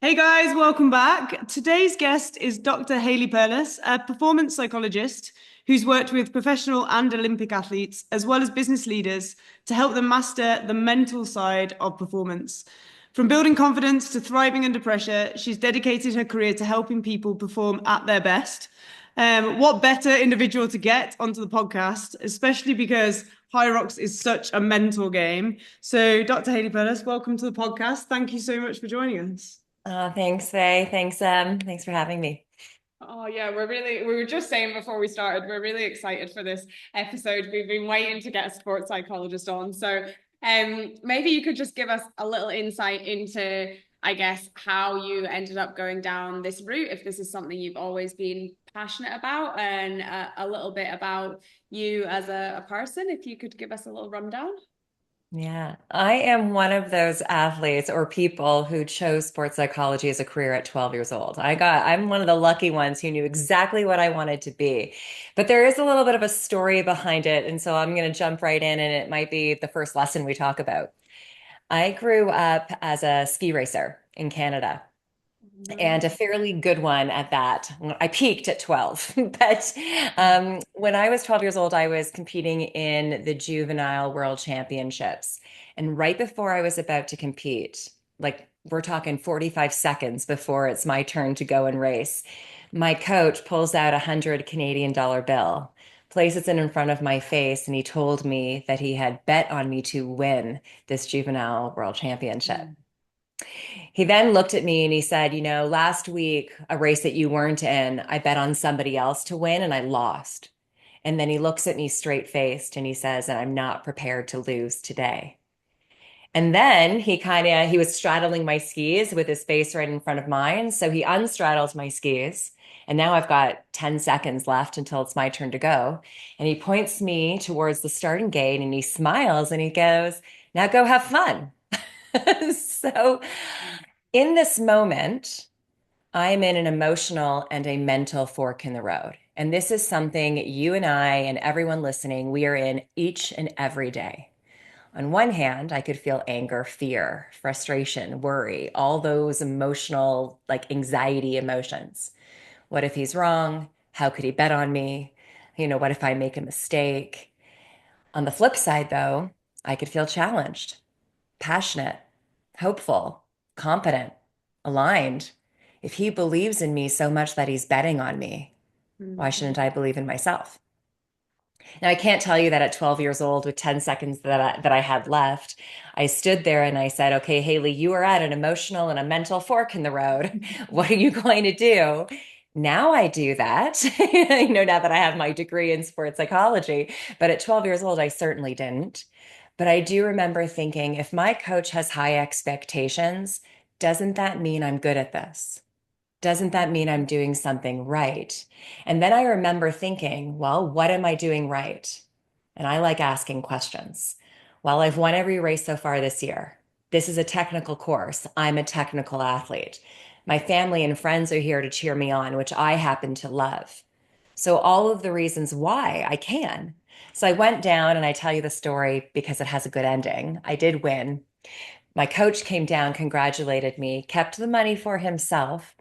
Hey guys, welcome back. Today's guest is Dr. Hayley Perlus, a performance psychologist who's worked with professional and Olympic athletes, as well as business leaders, to help them master the mental side of performance. From building confidence to thriving under pressure, she's dedicated her career to helping people perform at their best. What better individual to get onto the podcast, especially because HYROX is such a mental game. So, Dr. Hayley Perlus, welcome to the podcast. Thank you so much for joining us. Thanks, Faye. Thanks for having me. Oh yeah, we were just saying before we started, we're really excited for this episode. We've been waiting to get a sports psychologist on. So maybe you could just give us a little insight into, I guess, how you ended up going down this route, if this is something you've always been passionate about, and a little bit about you as a person, if you could give us a little rundown. Yeah, I am one of those athletes or people who chose sports psychology as a career at 12 years old. I'm one of the lucky ones who knew exactly what I wanted to be. But there is a little bit of a story behind it, and so I'm going to jump right in, and it might be the first lesson we talk about. I grew up as a ski racer in Canada, and a fairly good one at that. I peaked at 12, but when I was 12 years old, I was competing in the juvenile world championships. And right before I was about to compete, like we're talking 45 seconds before it's my turn to go and race, my coach pulls out a 100 Canadian dollar bill, places it in front of my face, and he told me that he had bet on me to win this juvenile world championship. He then looked at me and he said, last week, a race that you weren't in, I bet on somebody else to win and I lost. And then he looks at me straight faced and he says, and I'm not prepared to lose today. And then he was straddling my skis with his face right in front of mine. So he unstraddles my skis. And now I've got 10 seconds left until it's my turn to go. And he points me towards the starting gate and he smiles and he goes, now go have fun. So in this moment, I'm in an emotional and a mental fork in the road. And this is something you and I and everyone listening, we are in each and every day. On one hand, I could feel anger, fear, frustration, worry, all those emotional, like anxiety emotions. What if he's wrong? How could he bet on me? What if I make a mistake? On the flip side, though, I could feel challenged, passionate, hopeful, competent, aligned. If he believes in me so much that he's betting on me, why shouldn't I believe in myself? Now, I can't tell you that at 12 years old, with 10 seconds that I had left, I stood there and I said, okay, Hayley, you are at an emotional and a mental fork in the road. What are you going to do? Now I do that, now that I have my degree in sports psychology. But at 12 years old, I certainly didn't. But I do remember thinking, if my coach has high expectations, doesn't that mean I'm good at this? Doesn't that mean I'm doing something right? And then I remember thinking, well, what am I doing right? And I like asking questions. Well, I've won every race so far this year. This is a technical course. I'm a technical athlete. My family and friends are here to cheer me on, which I happen to love. So, all of the reasons why I can. So, I went down and I tell you the story because it has a good ending. I did win. My coach came down, congratulated me, kept the money for himself.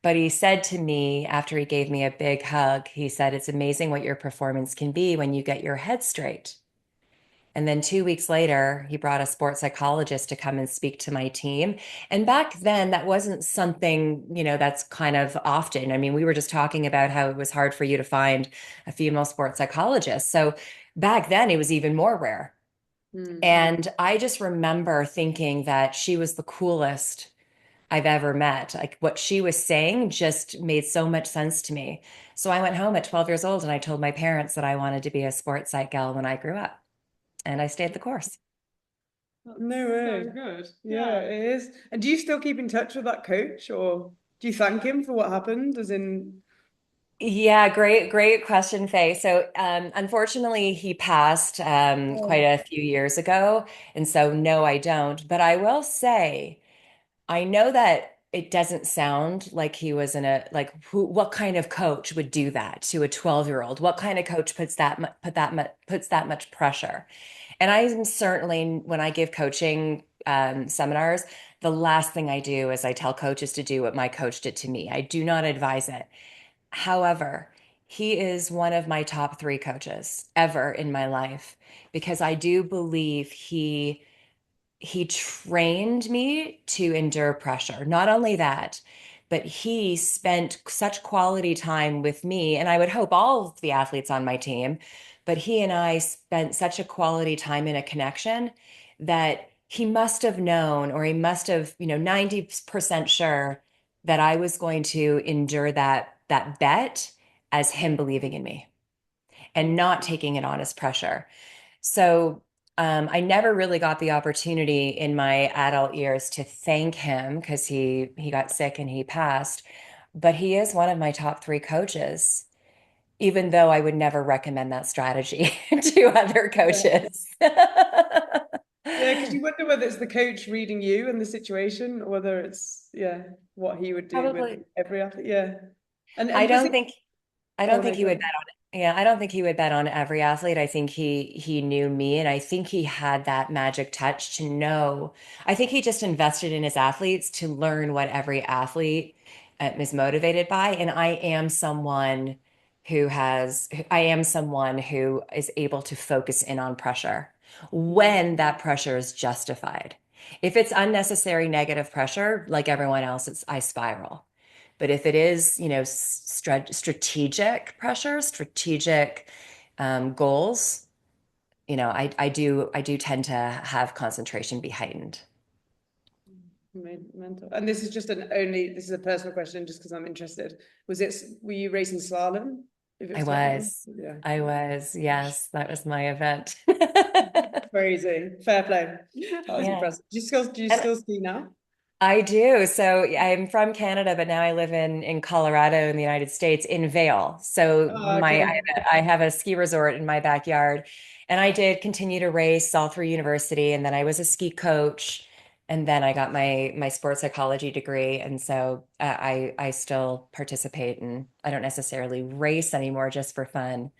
But he said to me after he gave me a big hug, he said, it's amazing what your performance can be when you get your head straight. And then 2 weeks later, he brought a sports psychologist to come and speak to my team. And back then, that wasn't something, that's kind of often. I mean, we were just talking about how it was hard for you to find a female sports psychologist. So back then, it was even more rare. And I just remember thinking that she was the coolest I've ever met. Like what she was saying just made so much sense to me. So I went home at 12 years old and I told my parents that I wanted to be a sports psych gal when I grew up. And I stayed the course. No way. So good. Yeah, it is. And do you still keep in touch with that coach, or do you thank him for what happened? As in, Yeah, great question, Faye. So, unfortunately, he passed quite oh, a few years ago. And so, no, I don't. But I will say, I know that it doesn't sound like he was in a what kind of coach would do that to a 12-year-old? What kind of coach puts that much pressure? And I'm certainly when I give coaching seminars, the last thing I do is I tell coaches to do what my coach did to me. I do not advise it. However, he is one of my top three coaches ever in my life because I do believe he trained me to endure pressure. Not only that, but he spent such quality time with me, and I would hope all of the athletes on my team, but he and I spent such a quality time in a connection that he must have known, or he must have, 90% sure that I was going to endure that bet as him believing in me and not taking it on as pressure. So I never really got the opportunity in my adult years to thank him because he got sick and he passed. But he is one of my top three coaches, even though I would never recommend that strategy to other Yeah. coaches. Yeah, because you wonder whether it's the coach reading you and the situation, or whether it's what he would do with Probably. every athlete. Yeah, I and does don't he? think I Oh don't no, think he go would on. bet on it. Yeah, I don't think he would bet on every athlete. I think he knew me and I think he had that magic touch to know. I think he just invested in his athletes to learn what every athlete is motivated by. And I am someone who is able to focus in on pressure when that pressure is justified. If it's unnecessary negative pressure, like everyone else, I spiral. But if it is, strategic pressure, strategic goals, I do tend to have concentration be heightened. Mental. And this is just this is a personal question, just because I'm interested. Were you racing slalom? If it I was slalom, was, yeah. I was, yes, that was my event. Crazy. Fair play. That was Yeah. impressive. Do you And still ski now? I do. So I'm from Canada, but now I live in Colorado in the United States in Vail. So Oh, okay. I have a ski resort in my backyard, and I did continue to race all through university, and then I was a ski coach, and then I got my sports psychology degree, and so I still participate, and I don't necessarily race anymore just for fun,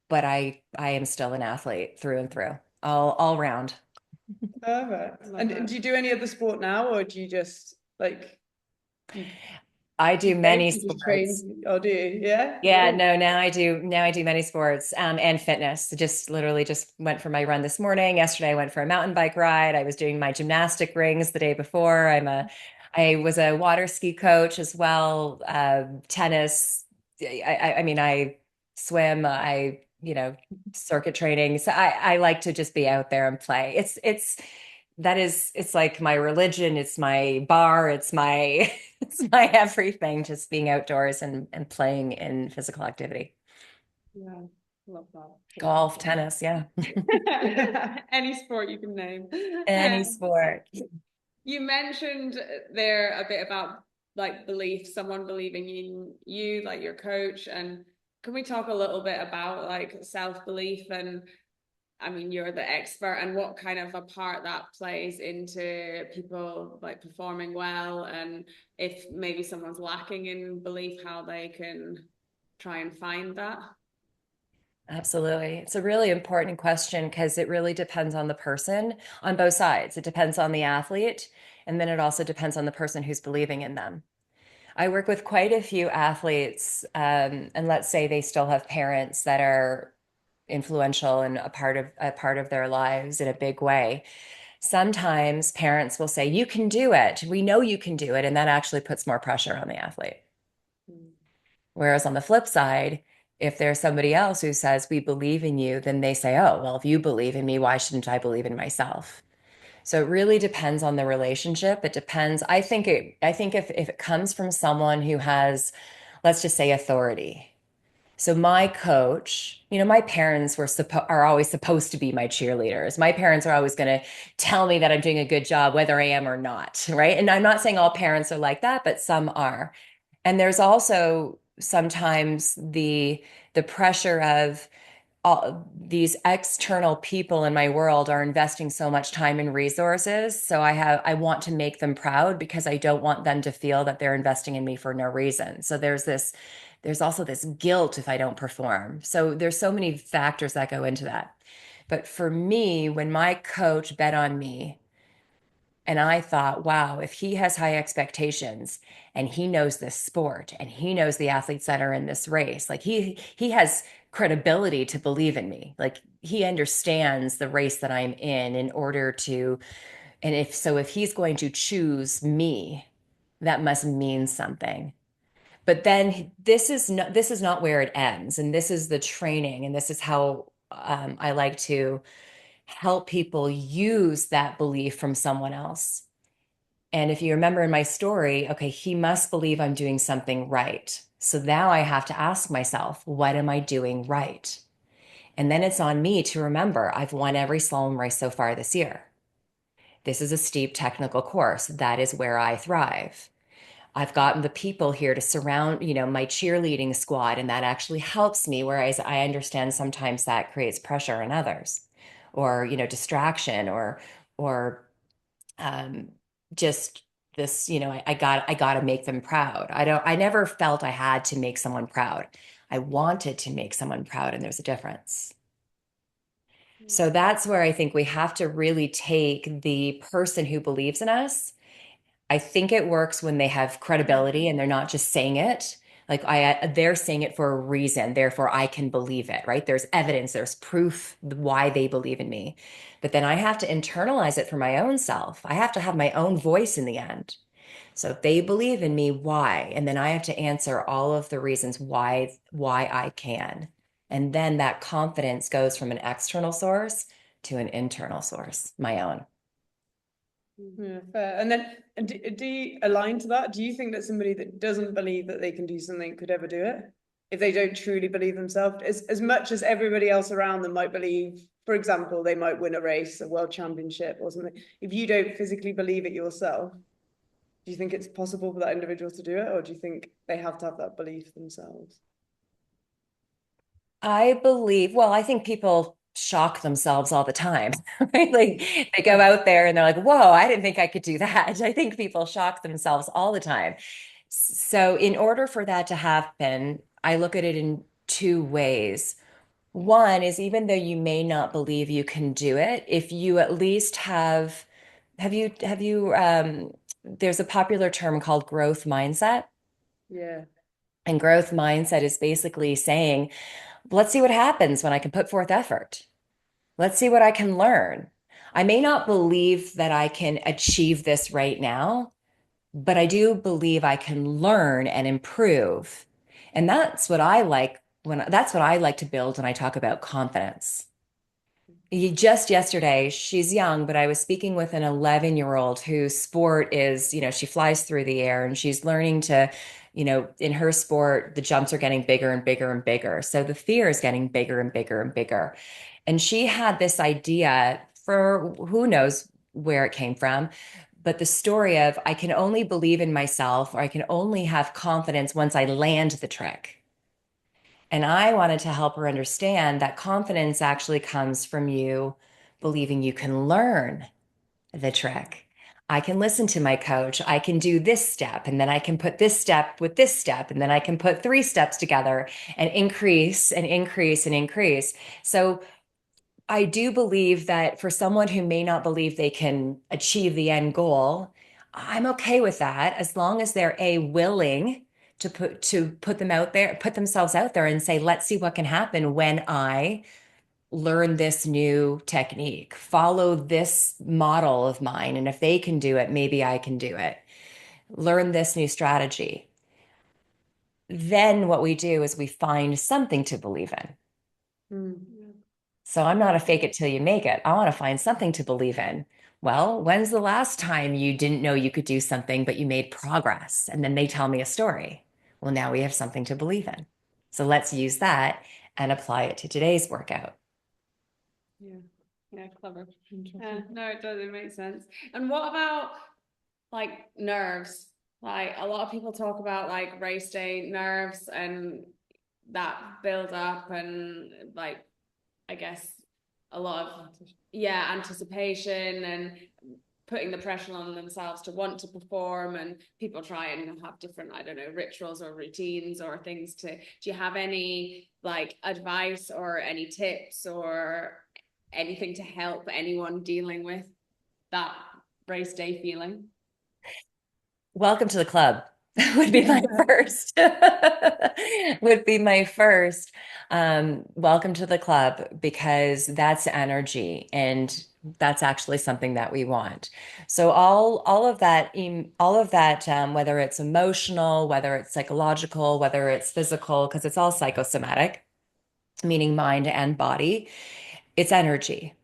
but I am still an athlete through and through, all round. Perfect. And do you do any other sport now, or do you just do you, I do you do race? many You just sports. train, or do you? Yeah. Yeah, Oh, no, now I do many sports and fitness. Just literally just went for my run this morning. Yesterday I went for a mountain bike ride. I was doing my gymnastic rings the day before. I was a water ski coach as well. Tennis. I mean, I swim. Circuit training. So I like to just be out there and play. It's like my religion. It's my bar. It's my it's my everything, just being outdoors and playing in physical activity. yeah. Love that. Golf, tennis, yeah. Any sport you can name. Any sport. You mentioned there a bit about belief, someone believing in you, like your coach. And can we talk a little bit about self-belief? And I mean, you're the expert, and what kind of a part that plays into people performing well, and if maybe someone's lacking in belief, how they can try and find that. Absolutely. It's a really important question because it really depends on the person on both sides. It depends on the athlete, and then it also depends on the person who's believing in them. I work with quite a few athletes, and let's say they still have parents that are influential and a part of their lives in a big way. Sometimes parents will say, "You can do it. We know you can do it," and that actually puts more pressure on the athlete. Mm. Whereas on the flip side, if there's somebody else who says, "We believe in you," then they say, "Oh, well, if you believe in me, why shouldn't I believe in myself?" So it really depends on the relationship. It depends. I think if it comes from someone who has, let's just say, authority. So my coach, my parents are always supposed to be my cheerleaders. My parents are always going to tell me that I'm doing a good job, whether I am or not, right? And I'm not saying all parents are like that, but some are. And there's also sometimes the pressure of all these external people in my world are investing so much time and resources. So I want to make them proud because I don't want them to feel that they're investing in me for no reason. So there's also this guilt if I don't perform. So there's so many factors that go into that. But for me, when my coach bet on me, And I thought, wow, if he has high expectations and he knows this sport and he knows the athletes that are in this race, like he has credibility to believe in me. Like he understands the race that I'm in order to, and if so, if he's going to choose me, that must mean something. But then this is not where it ends, and this is the training, and this is how I like to help people use that belief from someone else. And if you remember in my story, okay, he must believe I'm doing something right. So now I have to ask myself, what am I doing right? And then it's on me to remember I've won every slalom race so far this year. This is a steep technical course. That is where I thrive. I've gotten the people here to surround, my cheerleading squad, and that actually helps me. Whereas I understand sometimes that creates pressure in others, or distraction, or um, just this. I got to make them proud. I never felt I had to make someone proud. I wanted to make someone proud, and there's a difference. So that's where I think we have to really take the person who believes in us. I think it works when they have credibility and they're not just saying it. Like they're saying it for a reason, therefore I can believe it, right? There's evidence, there's proof why they believe in me. But then I have to internalize it for my own self. I have to have my own voice in the end. So if they believe in me, why? And then I have to answer all of the reasons why I can. And then that confidence goes from an external source to an internal source, my own. Yeah, fair. And then, do you align to that? Do you think that somebody that doesn't believe that they can do something could ever do it? If they don't truly believe themselves, as much as everybody else around them might believe, for example, they might win a race, a world championship or something. If you don't physically believe it yourself, do you think it's possible for that individual to do it? Or do you think they have to have that belief themselves? I think people shock themselves all the time, right? Like they go out there and they're like, whoa, I didn't think I could do that. I think people shock themselves all the time. So, in order for that to happen, I look at it in two ways. One is even though you may not believe you can do it, if you at least there's a popular term called growth mindset. Yeah. And growth mindset is basically saying, let's see what happens when I can put forth effort. Let's see what I can learn. I may not believe that I can achieve this right now, but I do believe I can learn and improve. And that's what I like to build when I talk about confidence. Just yesterday, she's young, but I was speaking with an 11-year-old whose sport is, she flies through the air and she's learning to, in her sport, the jumps are getting bigger and bigger and bigger. So the fear is getting bigger and bigger and bigger. And she had this idea for who knows where it came from, but the story of I can only believe in myself or I can only have confidence once I land the trick. And I wanted to help her understand that confidence actually comes from you believing you can learn the trick. I can listen to my coach. I can do this step, and then I can put this step with this step, and then I can put three steps together and increase and increase and increase. So I do believe that for someone who may not believe they can achieve the end goal, I'm okay with that as long as they're willing to put them out there, put themselves out there and say, let's see what can happen when I learn this new technique, follow this model of mine. And if they can do it, maybe I can do it. Learn this new strategy. Then what we do is we find something to believe in. Mm. So I'm not a fake it till you make it. I want to find something to believe in. Well, when's the last time you didn't know you could do something, but you made progress? And then they tell me a story. Well, now we have something to believe in. So let's use that and apply it to today's workout. Yeah. Yeah, clever. No, it does. It makes sense. And what about like nerves? Like a lot of people talk about like race day nerves and that build up and like I guess a lot of anticipation and putting the pressure on themselves to want to perform, and people try and have different, I don't know, rituals or routines or things to, do you have any like advice or any tips or anything to help anyone dealing with that race day feeling? Welcome to the club would be my first. Would be my first. Welcome to the club because that's energy and that's actually something that we want. So all of that, whether it's emotional, whether it's psychological, whether it's physical, because it's all psychosomatic, meaning mind and body, it's energy.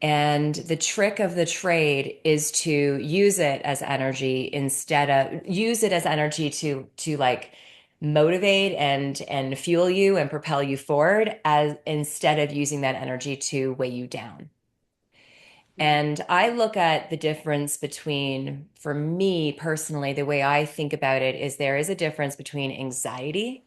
And the trick of the trade is to use it as energy instead of use it as energy to like motivate and fuel you and propel you forward as instead of using that energy to weigh you down. And I look at the difference between, for me personally, the way I think about it is there is a difference between anxiety,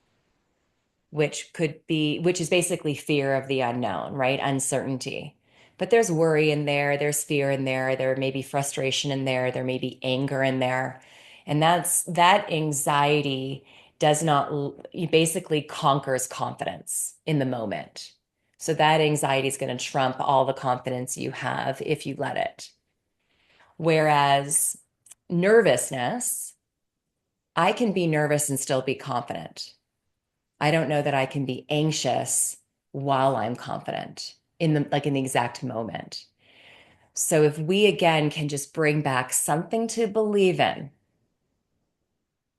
which is basically fear of the unknown, right? Uncertainty. But there's worry in there, there's fear in there may be frustration in there may be anger in there. And that anxiety does not, basically conquers confidence in the moment. So that anxiety is going to trump all the confidence you have if you let it. Whereas nervousness, I can be nervous and still be confident. I don't know that I can be anxious while I'm confident in the exact moment. So if we again can just bring back something to believe in,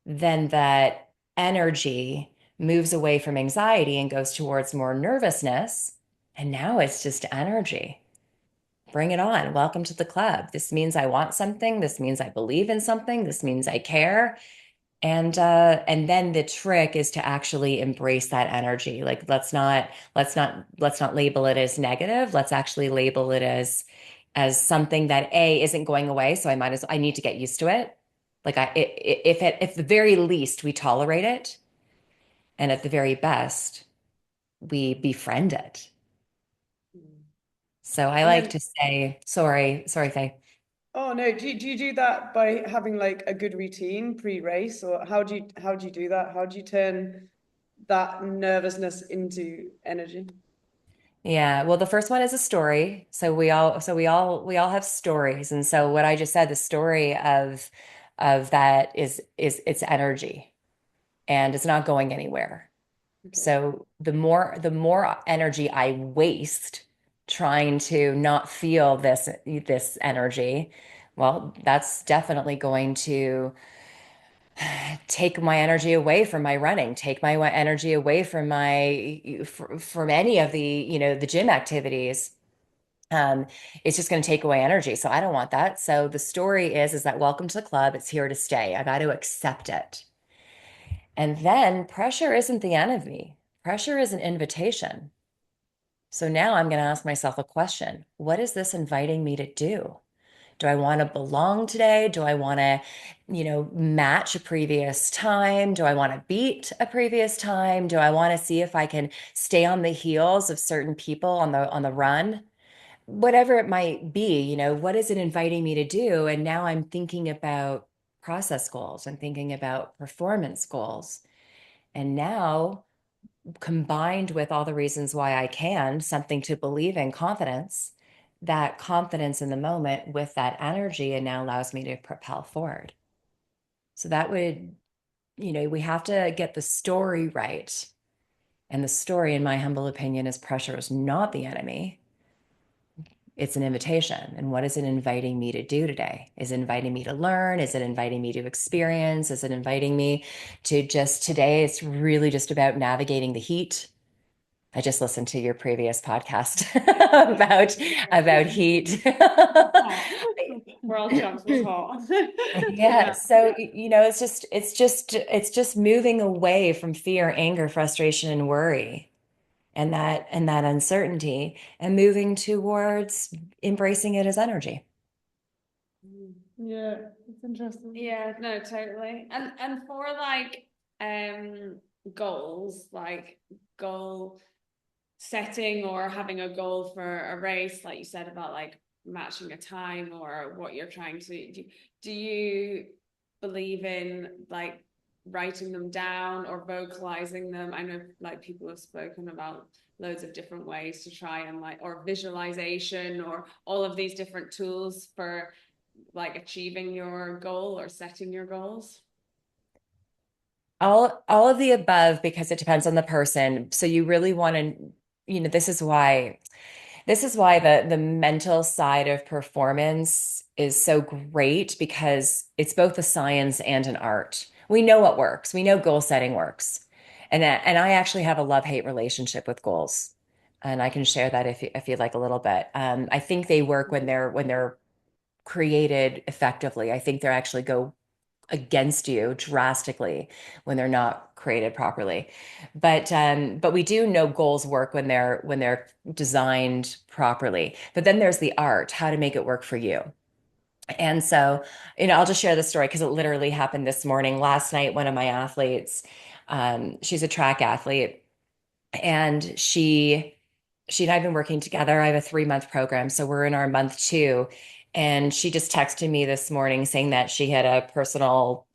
then that energy moves away from anxiety and goes towards more nervousness. And now it's just energy. Bring it on. Welcome to the club. This means I want something. This means I believe in something. This means I care. And then the trick is to actually embrace that energy. Like let's not label it as negative. Let's actually label it as something that A isn't going away. So I need to get used to it. Like if the very least we tolerate it, and at the very best we befriend it. So I And like then, to say, sorry, Faye. oh no, do you do that by having like a good routine pre-race, or how do you do that? How do you turn that nervousness into energy? Yeah, well, the first one is a story. So we all have stories. And so what I just said, the story of that is it's energy and it's not going anywhere. Okay. So the more energy I waste trying to not feel this energy, well, that's definitely going to take my energy away from my running, take my energy away from from any of the gym activities. um, it's just going to take away energy. So I don't want that. So the story is that welcome to the club. It's here to stay. I got to accept it. And then pressure isn't the enemy. Pressure is an invitation. So now I'm going to ask myself a question. What is this inviting me to do? Do I want to belong today? Do I want to, match a previous time? Do I want to beat a previous time? Do I want to see if I can stay on the heels of certain people on the run? Whatever it might be, what is it inviting me to do? And now I'm thinking about process goals. I'm thinking about performance goals. And now, combined with all the reasons why I can, something to believe in, confidence, that confidence in the moment with that energy and now allows me to propel forward. So that would, we have to get the story right. And the story, in my humble opinion, is pressure is not the enemy. It's an invitation. And what is it inviting me to do today? Is it inviting me to learn? Is it inviting me to experience? Is it inviting me to just today? It's really just about navigating the heat. I just listened to your previous podcast about heat. Hot. World Champs was hot. Yeah, Yeah. so it's just moving away from fear, anger, frustration, and worry and that uncertainty and moving towards embracing it as energy. Yeah, it's interesting. Yeah, no, totally. And for like goals, like goal setting or having a goal for a race, like you said about like matching a time or what you're trying to do you believe in like writing them down or vocalizing them? I know like people have spoken about loads of different ways to try and like, or visualization or all of these different tools for like achieving your goal or setting your goals? All of the above because it depends on the person. So you really want to, this is why the mental side of performance is so great because it's both a science and an art. We know what works. We know goal setting works. And I actually have a love-hate relationship with goals. And I can share that if you'd like a little bit. I think they work when they're created effectively. I think they actually go against you drastically when they're not created properly. But we do know goals work when they're designed properly. But then there's the art, how to make it work for you. And so, I'll just share the story because it literally happened this morning. Last night, one of my athletes, she's a track athlete, and she and I've been working together. I have a 3-month program, so we're in our month 2. And she just texted me this morning saying that she had a personal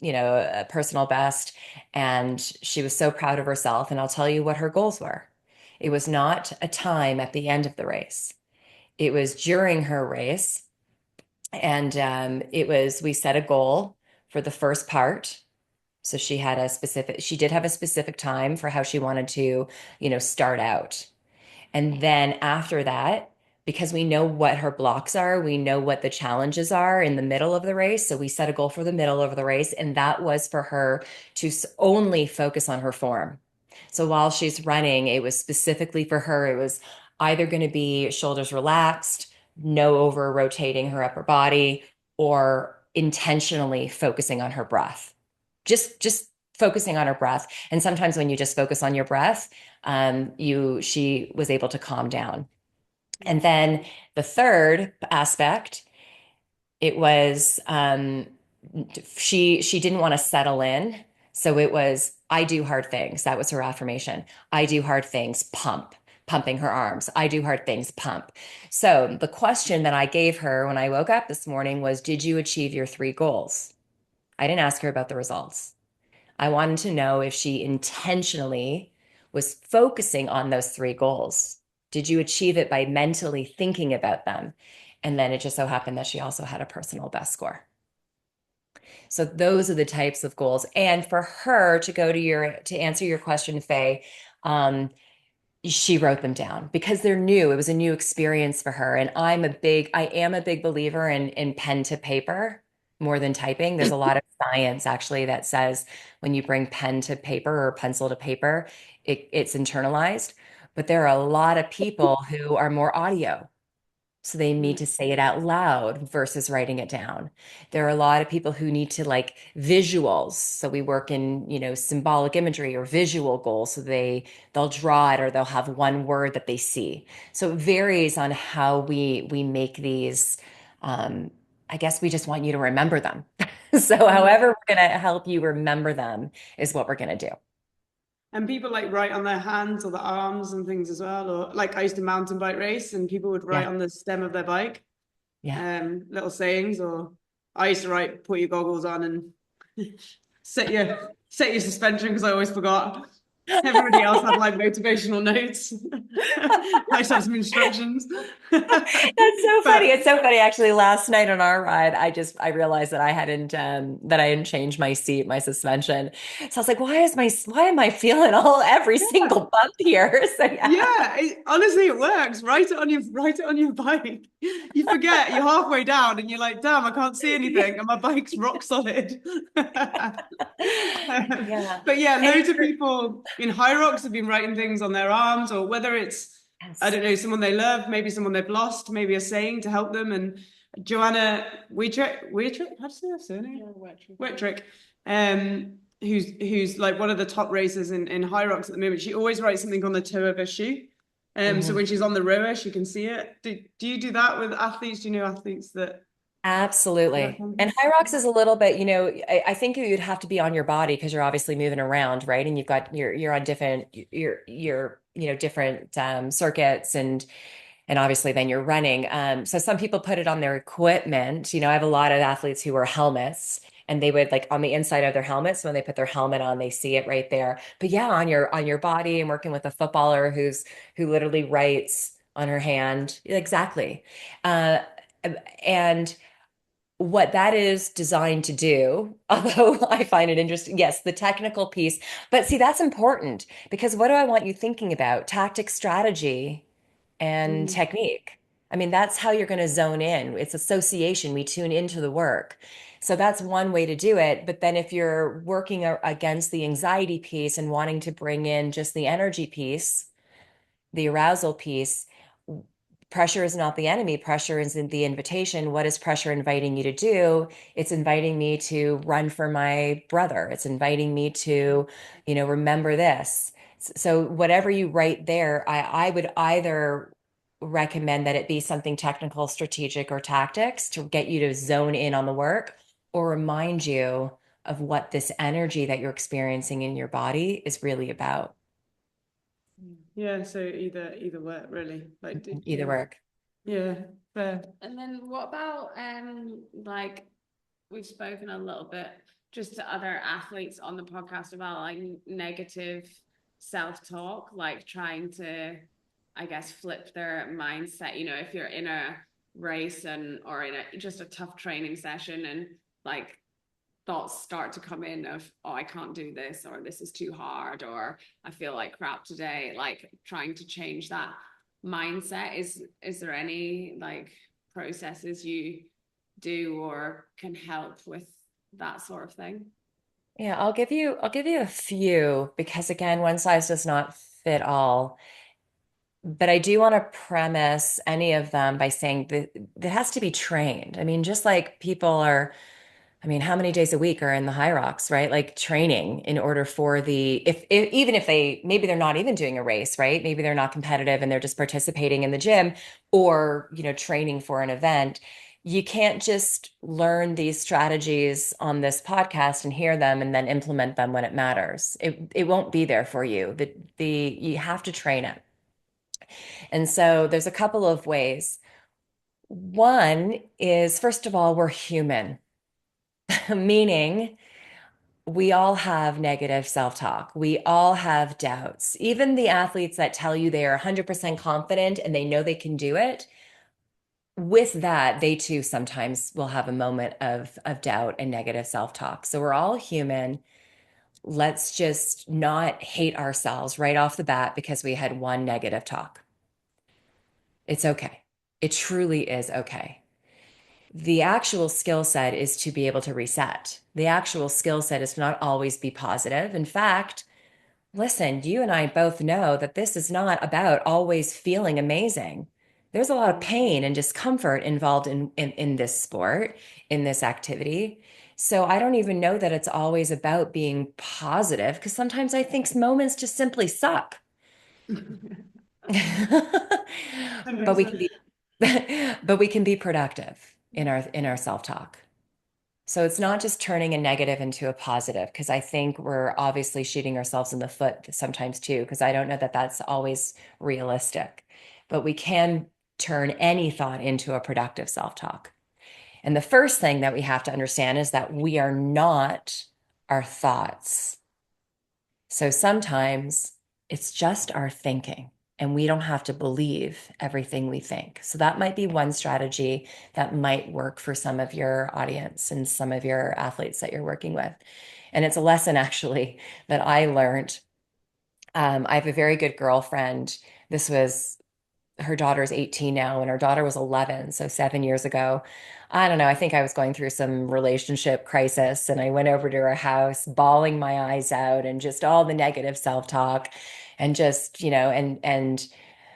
best, and she was so proud of herself. And I'll tell you what her goals were. It was not a time at the end of the race. It was during her race. And we set a goal for the first part. So she did have a specific time for how she wanted to, start out. And then after that, because we know what her blocks are, we know what the challenges are in the middle of the race. So we set a goal for the middle of the race, and that was for her to only focus on her form. So while she's running, it was specifically for her, it was either going to be shoulders relaxed, no over rotating her upper body, or intentionally focusing on her breath. Just focusing on her breath. And sometimes when you just focus on your breath, she was able to calm down. And then the third aspect, it was she didn't want to settle in. So it was, I do hard things. That was her affirmation. I do hard things, pumping her arms. I do hard things, pump. So the question that I gave her when I woke up this morning was, did you achieve your 3 goals? I didn't ask her about the results. I wanted to know if she intentionally was focusing on those 3 goals. Did you achieve it by mentally thinking about them? And then it just so happened that she also had a personal best score. So those are the types of goals. And for her to answer your question, Faye, um, she wrote them down because they're new. It was a new experience for her. And I am a big believer in pen to paper more than typing. There's a lot of science actually that says when you bring pen to paper or pencil to paper, it's internalized. But there are a lot of people who are more audio. So they need to say it out loud versus writing it down. There are a lot of people who need to like visuals. So we work in, symbolic imagery or visual goals. So they'll draw it or they'll have one word that they see. So it varies on how we make these. I guess we just want you to remember them. So Mm. however we're going to help you remember them is what we're going to do. And people like write on their hands or their arms and things as well. Or like I used to mountain bike race and people would write Yeah. on the stem of their bike, Yeah. little sayings. Or I used to write, put your goggles on and set your suspension because I always forgot. Everybody else had like motivational notes. I just have some instructions. That's so funny. But It's so funny. Actually, last night on our ride, I realized that I hadn't changed my seat, my suspension. So I was like, why am I feeling every single bump here? So yeah. yeah, honestly, it works. Write it on your bike. You forget you're halfway down, and you're like, "Damn, I can't see anything," and my bike's rock solid. Yeah. But yeah, And loads of people in HYROX have been writing things on their arms, or whether it's I yes. don't know, someone they love, maybe someone they've lost, maybe a saying to help them. And Joanna Wietrick, how do you say her surname? Yeah, Wittrick, who's like one of the top racers in HYROX at the moment. She always writes something on the toe of her shoe. So Mhm. when she's on the rower, she can see it. Do you do that with athletes? Do you know athletes that do that Absolutely. kind of And thing? HYROX is a little bit, I think you'd have to be on your body because you're obviously moving around, right? And you're on different circuits and obviously then you're running. So some people put it on their equipment. I have a lot of athletes who wear helmets and they would like on the inside of their helmets, when they put their helmet on, they see it right there. But yeah, on your body and working with a footballer who literally writes on her hand. Exactly. Uh, and what that is designed to do, although I find it interesting, yes, the technical piece, but see, that's important because what do I want you thinking about? Tactic, strategy, and Mm. technique. I mean, that's how you're going to zone in. It's association. We tune into the work. So that's one way to do it. But then if you're working against the anxiety piece and wanting to bring in just the energy piece, the arousal piece, pressure is not the enemy. Pressure is in the invitation. What is pressure inviting you to do? It's inviting me to run for my brother. It's inviting me to, remember this. So whatever you write there, I would either recommend that it be something technical, strategic, or tactics to get you to zone in on the work or remind you of what this energy that you're experiencing in your body is really about. Yeah, so either work really. Like Either work. yeah, fair. And then what about like we've spoken a little bit just to other athletes on the podcast about like negative self-talk, like trying to, I guess, flip their mindset. If you're in a race or in just a tough training session and like thoughts start to come in of, oh, I can't do this, or this is too hard, or I feel like crap today, like trying to change that mindset. Is there any like processes you do or can help with that sort of thing? Yeah, I'll give you a few because again, one size does not fit all. But I do want to premise any of them by saying that has to be trained. I mean, just like people are, I mean, how many days a week are in the HYROX, right? Like training in order for if even if they maybe they're not even doing a race, right? Maybe they're not competitive and they're just participating in the gym or, training for an event. You can't just learn these strategies on this podcast and hear them and then implement them when it matters. It won't be there for you. The you have to train it. And so there's a couple of ways. One is, first of all, we're human, meaning we all have negative self-talk. We all have doubts. Even the athletes that tell you they are 100% confident and they know they can do it, with that, they too sometimes will have a moment of doubt and negative self-talk. So we're all human. Let's just not hate ourselves right off the bat because we had one negative talk. It's okay. It truly is okay. The actual skill set is to be able to reset. The actual skill set is to not always be positive. In fact, listen, you and I both know that this is not about always feeling amazing. There's a lot of pain and discomfort involved in this sport, in this activity. So I don't even know that it's always about being positive because sometimes I think moments just simply suck. That But makes we sense. can be but we can be productive in our self-talk. So it's not just turning a negative into a positive, because I think we're obviously shooting ourselves in the foot sometimes too, because I don't know that that's always realistic. But we can turn any thought into a productive self-talk. And the first thing that we have to understand is that we are not our thoughts. So sometimes it's just our thinking, and we don't have to believe everything we think. So that might be one strategy that might work for some of your audience and some of your athletes that you're working with. And it's a lesson actually that I learned. I have a very good girlfriend. This was her daughter's 18 now, and her daughter was 11. So 7 years ago, I don't know, I think I was going through some relationship crisis, and I went over to her house, bawling my eyes out and just all the negative self-talk. And just, and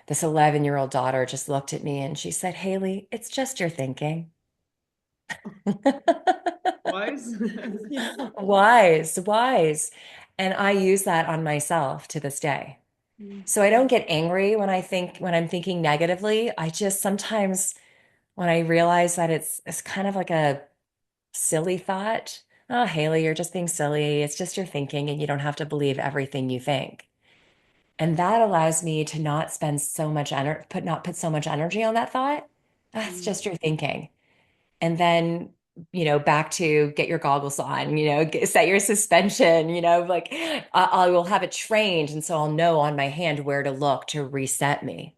this 11-year-old daughter just looked at me and she said, Hayley, it's just your thinking. Wise. Wise, wise. And I use that on myself to this day. So I don't get angry when I'm thinking negatively. I just sometimes when I realize that it's kind of like a silly thought. Oh, Hayley, you're just being silly. It's just your thinking, and you don't have to believe everything you think. And that allows me to not spend so much energy, not put so much energy on that thought. That's just your thinking. And then, back to get your goggles on, set your suspension, like I will have it trained. And so I'll know on my hand where to look to reset me.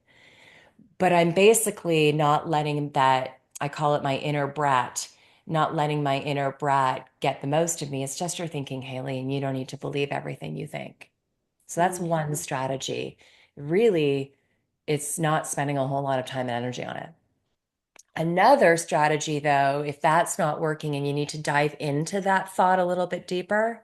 But I'm basically not letting that, I call it my inner brat, not letting my inner brat get the most of me. It's just your thinking, Hayley, and you don't need to believe everything you think. So that's Mm. one strategy. Really, it's not spending a whole lot of time and energy on it. Another strategy, though, if that's not working and you need to dive into that thought a little bit deeper,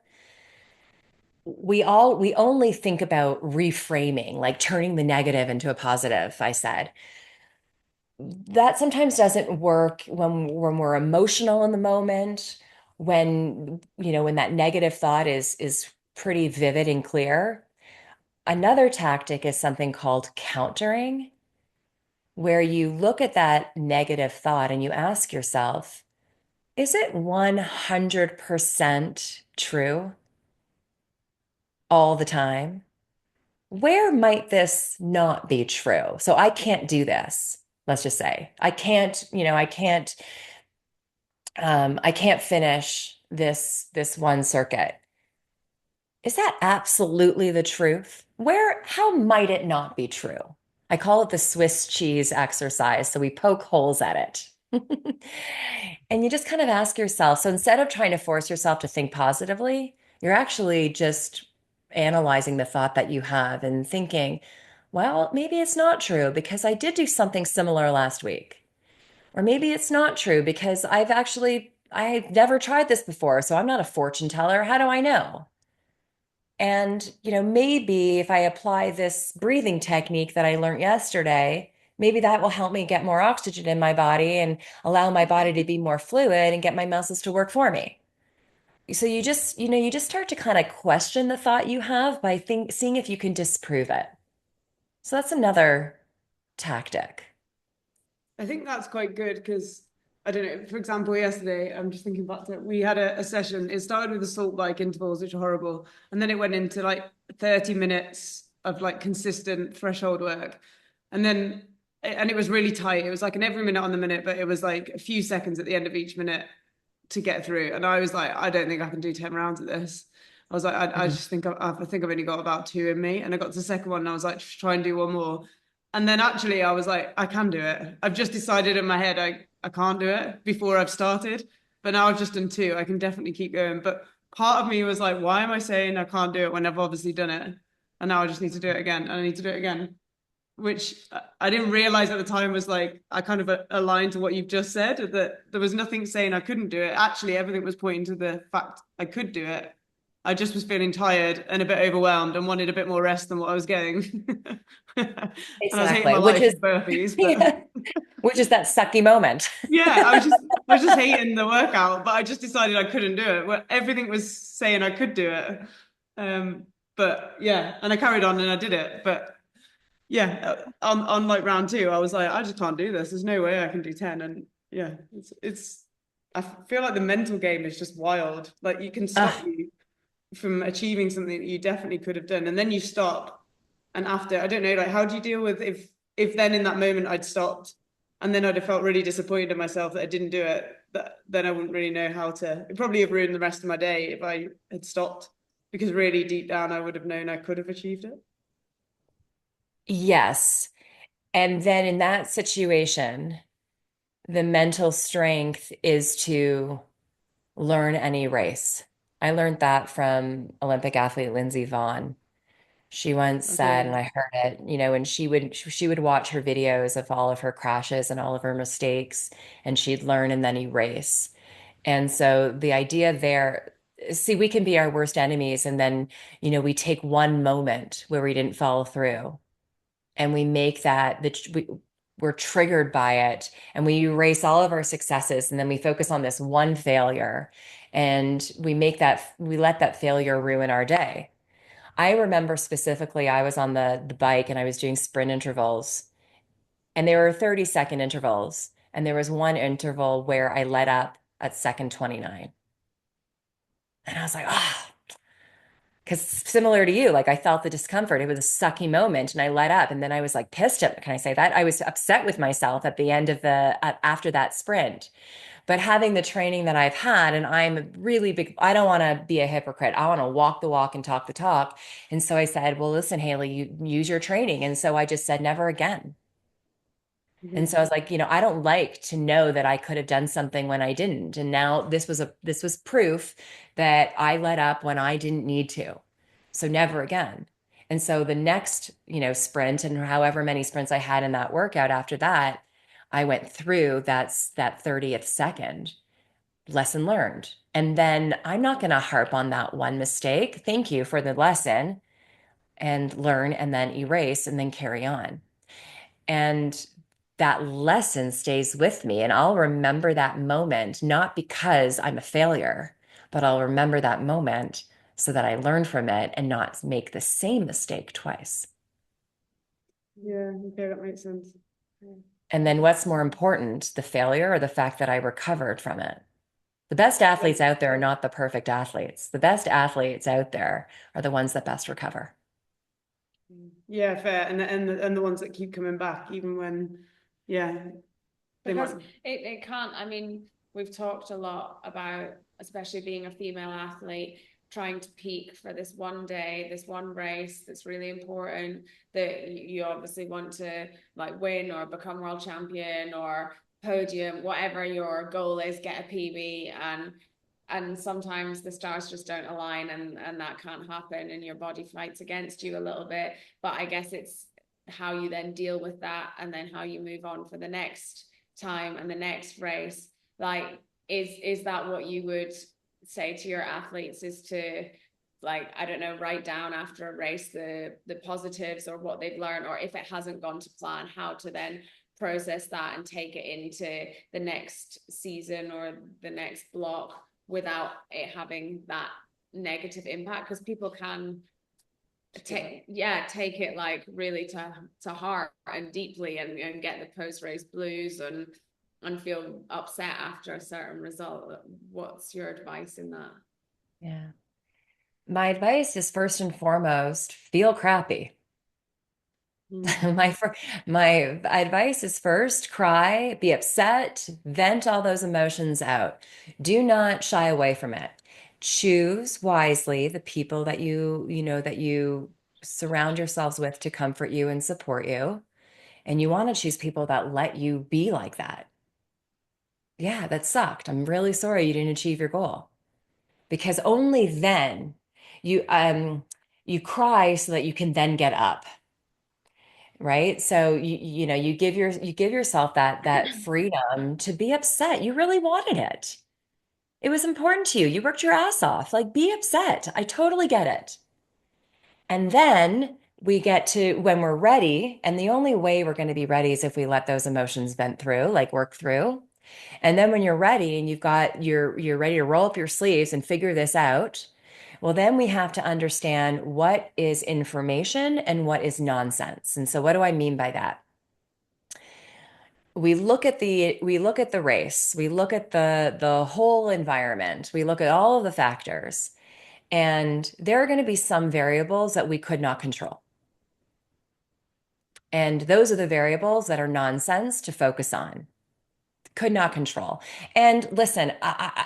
we only think about reframing, like turning the negative into a positive, I said. That sometimes doesn't work when we're emotional in the moment, when that negative thought is pretty vivid and clear. Another tactic is something called countering, where you look at that negative thought and you ask yourself, is it 100% true all the time? Where might this not be true? So I can't do this. Let's just say I can't finish this one circuit. Is that absolutely the truth? How might it not be true? I call it the Swiss cheese exercise. So we poke holes at it. And you just kind of ask yourself. So instead of trying to force yourself to think positively, you're actually just analyzing the thought that you have and thinking, well, maybe it's not true because I did do something similar last week. Or maybe it's not true because I've never tried this before, so I'm not a fortune teller. How do I know? And, maybe if I apply this breathing technique that I learned yesterday, maybe that will help me get more oxygen in my body and allow my body to be more fluid and get my muscles to work for me. So you just start to kind of question the thought you have by seeing if you can disprove it. So that's another tactic. I think that's quite good because I don't know. For example, yesterday, I'm just thinking back to it. We had a session. It started with assault bike intervals, which are horrible, and then it went into like 30 minutes of like consistent threshold work, and it was really tight. It was like an every minute on the minute, but it was like a few seconds at the end of each minute to get through. And I was like, I don't think I can do 10 rounds of this. I was like, I Mhm. just think I think I've only got about two in me. And I got to the second one and I was like, try and do one more. And then actually I was like, I can do it. I've just decided in my head I can't do it before I've started. But now I've just done two. I can definitely keep going. But part of me was like, why am I saying I can't do it when I've obviously done it? And now I just need to do it again. And I need to do it again, which I didn't realize at the time was like I kind of aligned to what you've just said, that there was nothing saying I couldn't do it. Actually, everything was pointing to the fact I could do it. I just was feeling tired and a bit overwhelmed and wanted a bit more rest than what I was getting. And I was hating Exactly, my which life is with burpees, but yeah, which is that sucky moment. yeah, I was just hating the workout, but I just decided I couldn't do it. Well, everything was saying I could do it. But yeah, and I carried on and I did it. But yeah, on like round two, I was like, I just can't do this. There's no way I can do 10. And yeah, it's I feel like the mental game is just wild. Like you can stop Ah, you from achieving something that you definitely could have done, and then you stop. And after, I don't know, like how do you deal with if then in that moment I'd stopped and then I'd have felt really disappointed in myself that I didn't do it, that then I wouldn't really know how to. It probably have ruined the rest of my day if I had stopped, because really deep down I would have known I could have achieved it. yes. And then in that situation, the mental strength is to learn and erase. I learned that from Olympic athlete Lindsey Vonn. She once said, and Okay. I heard it, and she would watch her videos of all of her crashes and all of her mistakes, and she'd learn and then erase. And so the idea there, see, we can be our worst enemies, and then, we take one moment where we didn't follow through, and we make we're triggered by it, and we erase all of our successes, and then we focus on this one failure, and we let that failure ruin our day. I remember specifically, I was on the bike and I was doing sprint intervals, and they were 30-second intervals. And there was one interval where I let up at second 29. And I was like, ah, because similar to you, like I felt the discomfort. It was a sucky moment and I let up. And then I was like pissed at, can I say that? I was upset with myself at the end of after that sprint. But having the training that I've had, and I'm a really big, I don't want to be a hypocrite. I want to walk the walk and talk the talk. And so I said, well, listen, Hayley, you use your training. And so I just said, never again. And Mhm. so I was like, I don't like to know that I could have done something when I didn't. And now this was proof that I let up when I didn't need to. So never again. And so the next, sprint and however many sprints I had in that workout after that, I went through that 30th second lesson learned. And then I'm not going to harp on that one mistake. Thank you for the lesson and learn and then erase and then carry on. And that lesson stays with me. And I'll remember that moment, not because I'm a failure, but I'll remember that moment so that I learn from it and not make the same mistake twice. Yeah, okay, that makes sense. And then what's more important, the failure or the fact that I recovered from it? The best athletes out there are not the perfect athletes. The best athletes out there are the ones that best recover. Yeah, fair. And the ones that keep coming back, even when, yeah, they Because might. it can't, I mean, we've talked a lot about, especially being a female athlete, trying to peak for this one day, this one race that's really important, that you obviously want to like win or become world champion or podium, whatever your goal is, get a PB, and sometimes the stars just don't align, and that can't happen, and your body fights against you a little bit. But I guess it's how you then deal with that, and then how you move on for the next time and the next race. Like, is that what you would say to your athletes, is to, like, I don't know, write down after a race the positives or what they've learned, or if it hasn't gone to plan, how to then process that and take it into the next season or the next block without it having that negative impact? Because people can take it like really to heart and deeply, and get the post race blues and feel upset after a certain result. What's your advice in that? Yeah. My advice is first and foremost, feel crappy. Mm. My my advice is first cry, be upset, vent all those emotions out. Do not shy away from it. Choose wisely the people that you surround yourselves with to comfort you and support you. And you want to choose people that let you be like that. Yeah, that sucked. I'm really sorry you didn't achieve your goal. Because only then you cry so that you can then get up, right? So you give yourself that freedom to be upset. You really wanted it. It was important to you. You worked your ass off. Like, be upset. I totally get it. And then we get to when we're ready, and the only way we're going to be ready is if we let those emotions vent through, like work through. And then when you're ready and you're ready to roll up your sleeves and figure this out, well, then we have to understand what is information and what is nonsense. And so what do I mean by that? We look at the race, we look at the whole environment, we look at all of the factors, and there are going to be some variables that we could not control. And those are the variables that are nonsense to focus on. Could not control. And listen,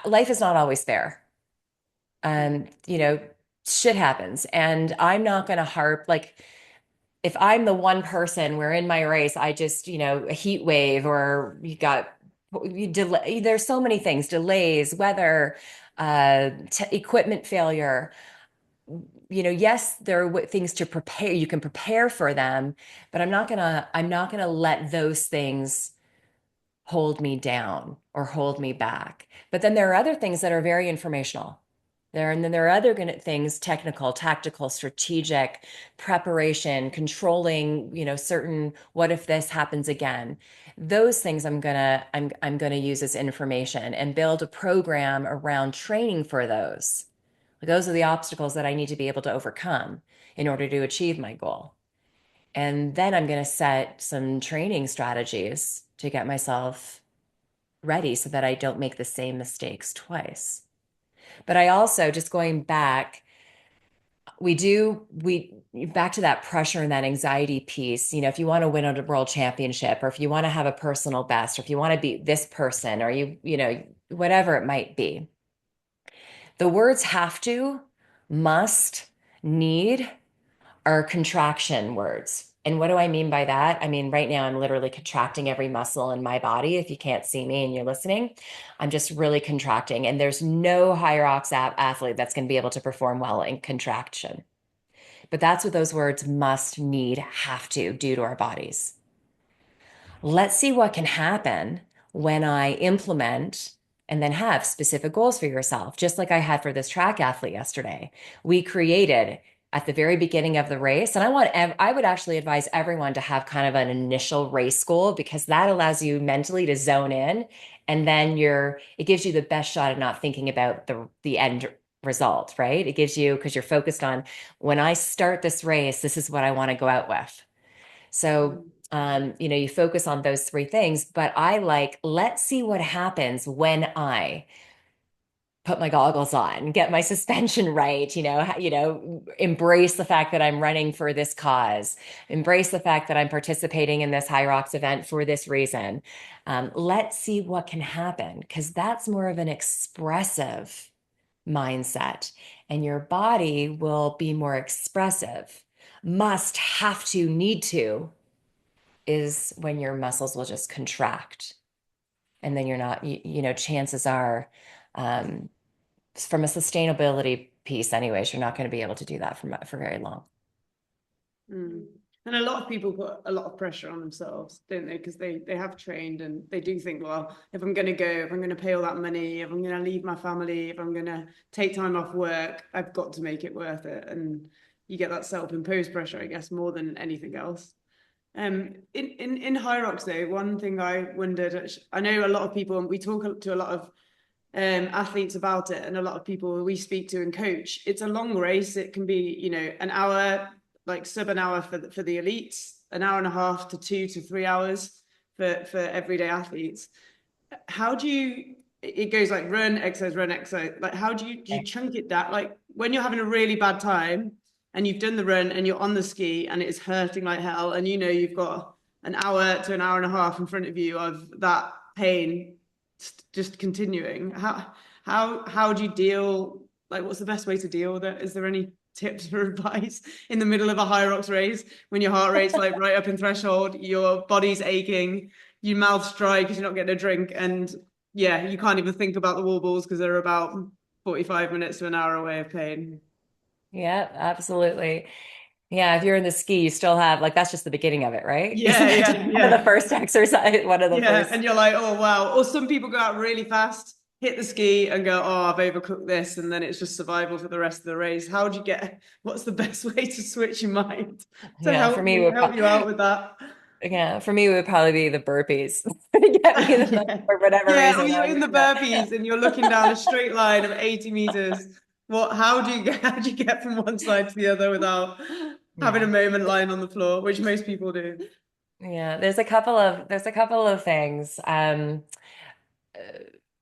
life is not always fair. You know, shit happens. And I'm not going to harp, like, if I'm the one person where in my race, I just, a heat wave, or you delay, there's so many things, delays, weather, equipment failure. Yes, there are things to prepare. You can prepare for them, but I'm not gonna let those things hold me down or hold me back. But then there are other things that are very informational. And then there are other things, technical, tactical, strategic, preparation, controlling, certain what if this happens again. Those things I'm gonna use as information and build a program around training for those. Those are the obstacles that I need to be able to overcome in order to achieve my goal. And then I'm going to set some training strategies to get myself ready so that I don't make the same mistakes twice. But I also, just going back, we back to that pressure and that anxiety piece. If you want to win a world championship, or if you want to have a personal best, or if you want to be this person, or whatever it might be, the words have to, must, need are contraction words. And what do I mean by that? I mean, right now I'm literally contracting every muscle in my body. If you can't see me and you're listening, I'm just really contracting. And there's no HYROX athlete that's going to be able to perform well in contraction. But that's what those words must, need, have to do to our bodies. Let's see what can happen when I implement and then have specific goals for yourself, just like I had for this track athlete yesterday. We created at the very beginning of the race, and I would actually advise everyone to have kind of an initial race goal because that allows you mentally to zone in, and then it gives you the best shot at not thinking about the end result, right? It gives you, because you're focused on, when I start this race, this is what I want to go out with. So, you focus on those three things, but let's see what happens when I put my goggles on, get my suspension right, embrace the fact that I'm running for this cause, embrace the fact that I'm participating in this HYROX event for this reason. Let's see what can happen, because that's more of an expressive mindset, and your body will be more expressive. Must, have to, need to is when your muscles will just contract. And then you're not, chances are, um, from a sustainability piece, anyways, you're not going to be able to do that for very long. Mm. And a lot of people put a lot of pressure on themselves, don't they? Because they have trained and they do think, well, if I'm going to go, if I'm going to pay all that money, if I'm going to leave my family, if I'm going to take time off work, I've got to make it worth it. And you get that self-imposed pressure, I guess, more than anything else. In HYROX though, one thing I wondered, I know a lot of people, and we talk to a lot of athletes about it, and a lot of people we speak to and coach, it's a long race. It can be, an hour, like sub an hour for the elites, an hour and a half to 2 to 3 hours for everyday athletes. How do you, it goes like run, exercise, like how do you chunk it down? Like when you're having a really bad time and you've done the run and you're on the ski and it's hurting like hell, and you've got an hour to an hour and a half in front of you of that pain just continuing. How do you deal? Like, what's the best way to deal with it? Is there any tips or advice in the middle of a HYROX race when your heart rate's like right up in threshold, your body's aching, your mouth's dry because you're not getting a drink, and yeah, you can't even think about the wall balls because they're about 45 minutes to an hour away of pain? Yeah, absolutely. Yeah, if you're in the ski, you still have that's just the beginning of it, right? Isn't Yeah, that just yeah, one of the yeah. first exercise, one of the Yeah, first? and you're like, oh wow. Or some people go out really fast, hit the ski, and go, oh, I've overcooked this, and then it's just survival for the rest of the race. How do you get? What's the best way to switch your mind to Yeah, for me, help you out with that? it would probably be the burpees. Get me the most Yeah, for whatever yeah. Or reason. you're in the burpees and you're looking down a straight line of 80 meters. What? How do you get? How do you get from one side to the other without having a Yeah. moment lying on the floor, which most people do? Yeah, there's a couple of things.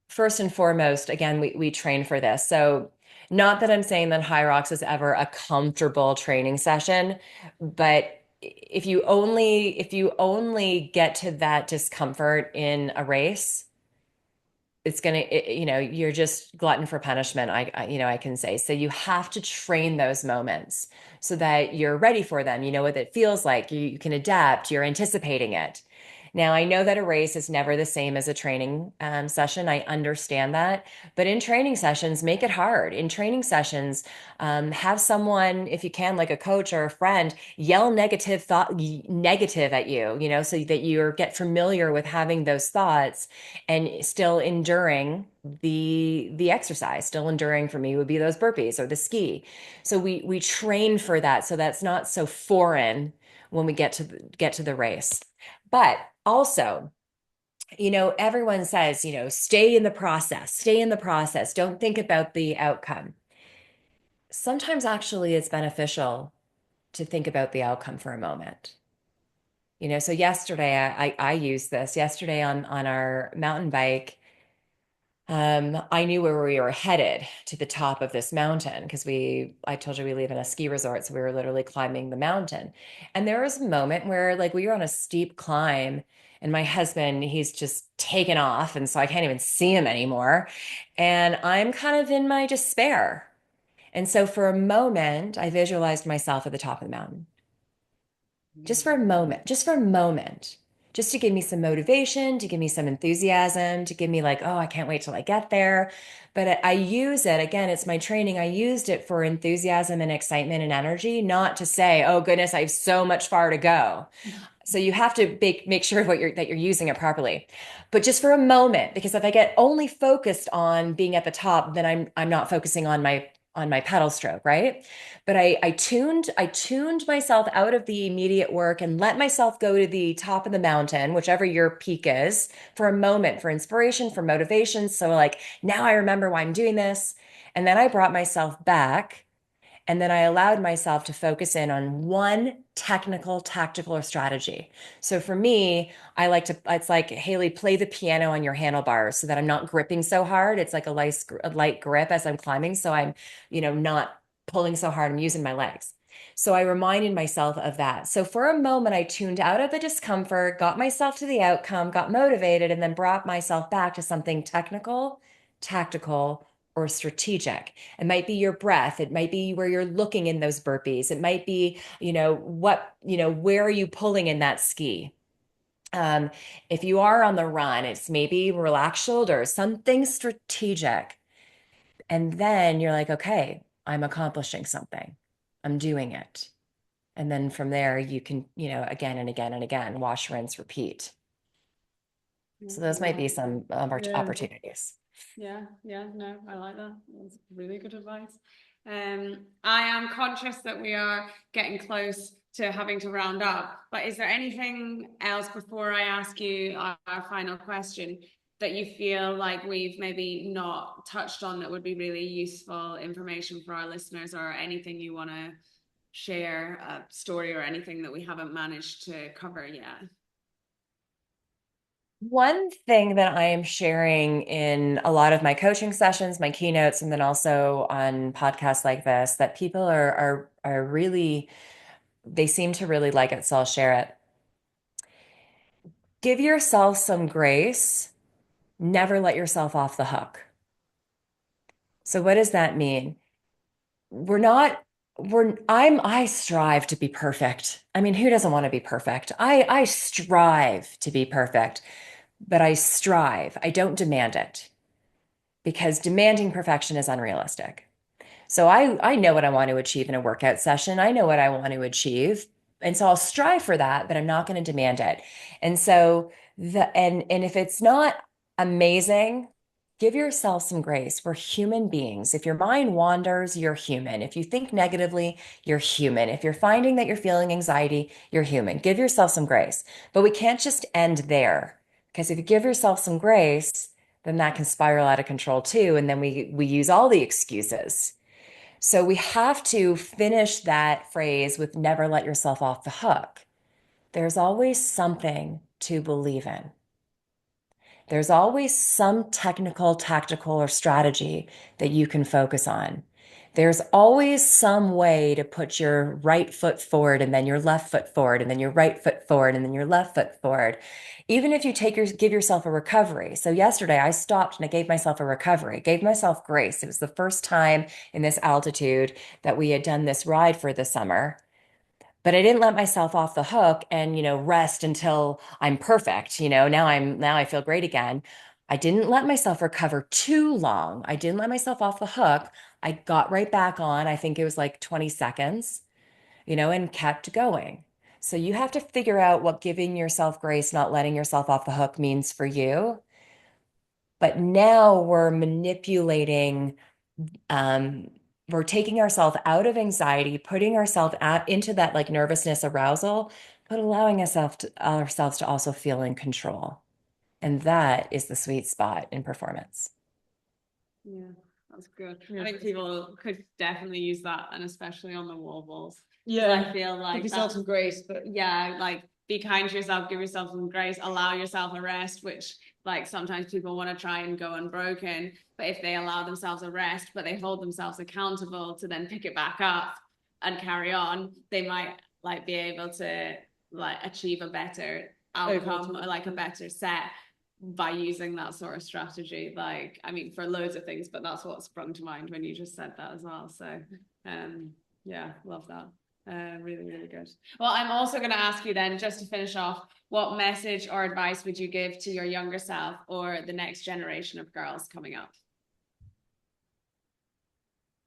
First and foremost, again, we train for this. So not that I'm saying that HYROX is ever a comfortable training session, but if you only get to that discomfort in a race, it's gonna you're just glutton for punishment. I can say. So you have to train those moments so that you're ready for them. You know what it feels like. You can adapt. You're anticipating it. Now I know that a race is never the same as a training session. I understand that, but in training sessions, make it hard. In training sessions, have someone, if you can, like a coach or a friend, yell negative at you. So that you get familiar with having those thoughts and still enduring the exercise. Still enduring for me would be those burpees or the ski. So we train for that, so that's not so foreign when we get to the race. But also, everyone says, stay in the process, stay in the process, don't think about the outcome. Sometimes actually it's beneficial to think about the outcome for a moment. So yesterday I used this yesterday on our mountain bike. I knew where we were headed, to the top of this mountain, because I told you we live in a ski resort, so we were literally climbing the mountain. And there was a moment where we were on a steep climb and my husband, he's just taken off. And so I can't even see him anymore. And I'm kind of in my despair. And so for a moment, I visualized myself at the top of the mountain. just for a moment, just to give me some motivation, to give me some enthusiasm, to give me like, oh, I can't wait till I get there. But I use it again, it's my training. I used it for enthusiasm and excitement and energy, not to say, oh goodness, I have so much far to go. So you have to make sure that you're using it properly. But just for a moment, because if I get only focused on being at the top, then I'm not focusing on my pedal stroke, right? But I tuned myself out of the immediate work and let myself go to the top of the mountain, whichever your peak is, for a moment, for inspiration, for motivation. So like now I remember why I'm doing this. And then I brought myself back, and then I allowed myself to focus in on one technical, tactical, or strategy. So for me, I like to, it's like, Hayley, play the piano on your handlebars so that I'm not gripping so hard. It's like a light grip as I'm climbing. So I'm, not pulling so hard. I'm using my legs. So I reminded myself of that. So for a moment, I tuned out of the discomfort, got myself to the outcome, got motivated, and then brought myself back to something technical, tactical, or strategic. It might be your breath. It might be where you're looking in those burpees. It might be, where are you pulling in that ski? Um, if you are on the run, it's maybe relaxed shoulders, something strategic. And then you're like, okay, I'm accomplishing something. I'm doing it. And then from there, you can, again and again and again, wash, rinse, repeat. So those might be some opportunities. Yeah, no, I like that. That's really good advice. I am conscious that we are getting close to having to round up, but is there anything else before I ask you our final question that you feel like we've maybe not touched on that would be really useful information for our listeners, or anything you want to share, a story or anything that we haven't managed to cover yet? One thing that I am sharing in a lot of my coaching sessions, my keynotes, and then also on podcasts like this, that people are really, they seem to really like it, so I'll share it. Give yourself some grace. Never let yourself off the hook. So what does that mean? We're not, I strive to be perfect. I mean, who doesn't want to be perfect? I strive to be perfect, but I strive. I don't demand it, because demanding perfection is unrealistic. So I know what I want to achieve in a workout session. I know what I want to achieve. And so I'll strive for that, but I'm not going to demand it. And so and if it's not amazing, give yourself some grace. We're human beings. If your mind wanders, you're human. If you think negatively, you're human. If you're finding that you're feeling anxiety, you're human. Give yourself some grace. But we can't just end there, because if you give yourself some grace, then that can spiral out of control too. And then we use all the excuses. So we have to finish that phrase with never let yourself off the hook. There's always something to believe in. There's always some technical, tactical, or strategy that you can focus on. There's always some way to put your right foot forward and then your left foot forward and then your right foot forward and then your left foot forward. Even if you give yourself a recovery. So yesterday I stopped and I gave myself a recovery, gave myself grace. It was the first time in this altitude that we had done this ride for the summer. But I didn't let myself off the hook and, rest until I'm perfect. Now I feel great again. I didn't let myself recover too long. I didn't let myself off the hook. I got right back on. I think it was like 20 seconds, and kept going. So you have to figure out what giving yourself grace, not letting yourself off the hook means for you. But now we're manipulating, um, we're taking ourselves out of anxiety, putting ourselves into that like nervousness, arousal, but allowing ourselves to also feel in control. And that is the sweet spot in performance. Yeah, that's good. I think people could definitely use that, and especially on the wall balls. Yeah, I feel like give yourself some grace, but yeah, like be kind to yourself, give yourself some grace, allow yourself a rest, which like sometimes people want to try and go unbroken, but if they allow themselves a rest, but they hold themselves accountable to then pick it back up and carry on, they might like be able to like achieve a better outcome or like a better set by using that sort of strategy. Like, I mean, for loads of things, but that's what sprung to mind when you just said that as well. So yeah, love that. Really, really good. Well, I'm also going to ask you then, just to finish off, what message or advice would you give to your younger self or the next generation of girls coming up?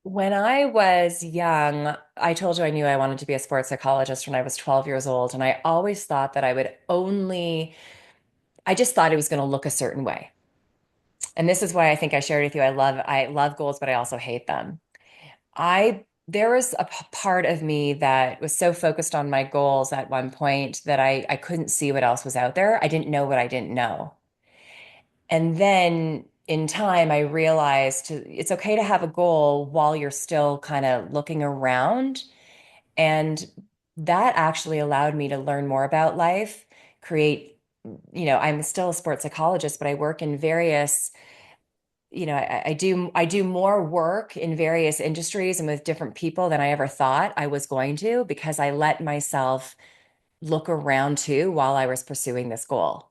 When I was young, I told you I knew I wanted to be a sports psychologist when I was 12 years old. And I always thought that I just thought it was going to look a certain way. And this is why I think I shared with you. I love goals, but I also hate them. There was a part of me that was so focused on my goals at one point that I couldn't see what else was out there. I didn't know what I didn't know. And then in time, I realized it's okay to have a goal while you're still kind of looking around. And that actually allowed me to learn more about life, create, I'm still a sports psychologist, but I work in various, I do more work in various industries and with different people than I ever thought I was going to because I let myself look around too while I was pursuing this goal.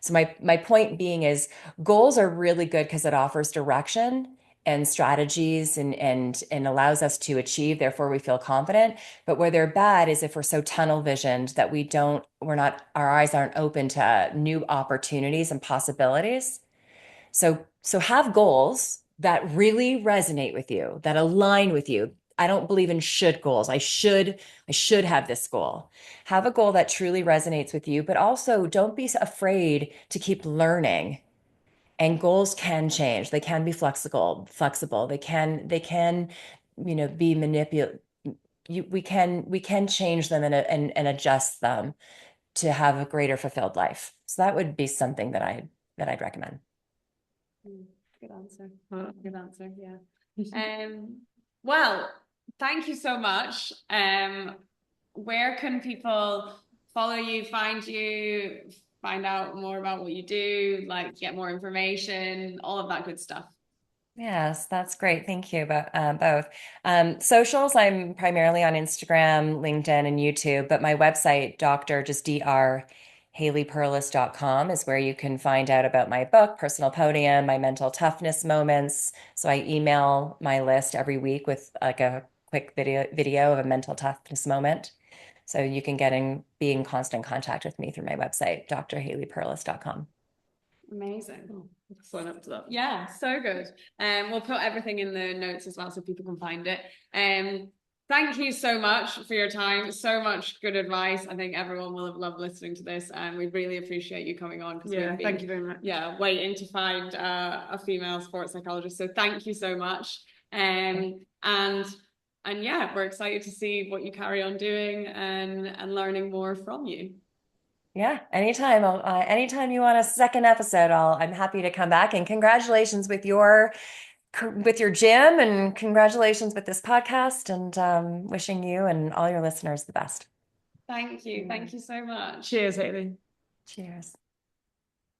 So my point being is goals are really good because it offers direction and strategies and allows us to achieve, therefore we feel confident. But where they're bad is if we're so tunnel visioned that our eyes aren't open to new opportunities and possibilities. So have goals that really resonate with you, that align with you. I don't believe in should goals. I should have this goal. Have a goal that truly resonates with you, but also don't be afraid to keep learning. And goals can change. They can be flexible. They can, be manipulated. We can change them and adjust them to have a greater fulfilled life. So that would be something that I'd recommend. Good answer. Good answer. Yeah. Well, thank you so much. Where can people follow you, find you, find out more about what you do, like get more information, all of that good stuff? Yes, that's great. Thank you. But both socials, I'm primarily on Instagram, LinkedIn, and YouTube. But my website, Dr. HayleyPerlus.com, is where you can find out about my book, Personal Podium, my mental toughness moments. So I email my list every week with like a quick video of a mental toughness moment. So you can be in constant contact with me through my website, drhaleyperlus.com. Amazing. Sign up to that. Yeah, so good. We'll put everything in the notes as well so people can find it. Thank you so much for your time. So much good advice. I think everyone will have loved listening to this, and we really appreciate you coming on because Yeah, thank you very much. Yeah, waiting to find a female sports psychologist. So thank you so much. And yeah, we're excited to see what you carry on doing and learning more from you. Yeah, anytime. Anytime you want a second episode, I'm happy to come back. And congratulations with your gym, and congratulations with this podcast. And wishing you and all your listeners the best. Thank you. Thank you so much. Cheers, Hayley. Cheers.